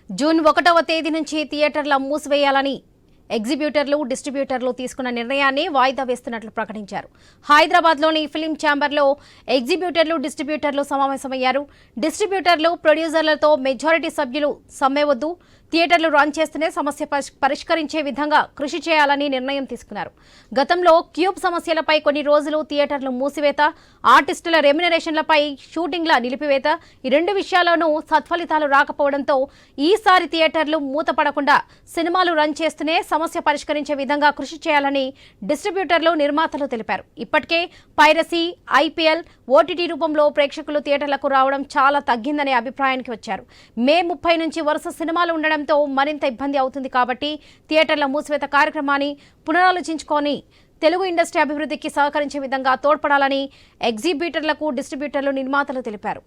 June 1వ తేదీ నుంచి థియేటర్ల మూసివేయాలని ఎగ్జిబ్యూటర్లు, డిస్ట్రిబ్యూటర్లు తీసుకున్న నిర్ణయాన్ని వాయిదా వేస్తున్నట్లు ప్రకటించారు. హైదరాబాద్లోని ఫిలిం ఛాంబర్లో ఎగ్జిబ్యూటర్లు, డిస్ట్రిబ్యూటర్లు సమావేశమయ్యారు. డిస్ట్రిబ్యూటర్లు, ప్రొడ్యూసర్లతో మెజారిటీ సభ్యులు సమ్మె వద్దు, థియేటర్లు రన్ చేస్తూనే సమస్య పరిష్కరించే విధంగా కృషి చేయాలని నిర్ణయం తీసుకున్నారు. గతంలో క్యూబ్ సమస్యలపై కొన్ని రోజులు థియేటర్లు మూసివేత, ఆర్టిస్టుల రెమ్యునరేషన్లపై షూటింగ్ల నిలిపివేత, ఈ రెండు విషయాల్లోనూ సత్ఫలితాలు రాకపోవడంతో ఈసారి థియేటర్లు మూతపడకుండా సినిమాలు రన్ చేస్తూనే సమస్య పరిష్కరించే విధంగా కృషి చేయాలని డిస్ట్రిబ్యూటర్లు, నిర్మాతలు తెలిపారు. ఇప్పటికే పైరసీ, ఐపీఎల్, ఓటీటీ రూపంలో ప్రేక్షకులు థియేటర్లకు రావడం చాలా తగ్గిందనే అభిప్రాయానికి వచ్చారు. మే 30 నుంచి వరుస సినిమాలు ఉండడంతో మరింత ఇబ్బంది అవుతుంది కాబట్టి థియేటర్ల మూసివేత కార్యక్రమాన్ని పునరాలోచించుకొని తెలుగు ఇండస్ట్రీ అభివృద్ధికి సహకరించే విధంగా తోడ్పడాలని ఎగ్జిబ్యూటర్లకు, డిస్ట్రిబ్యూటర్లు, నిర్మాతలు తెలిపారు.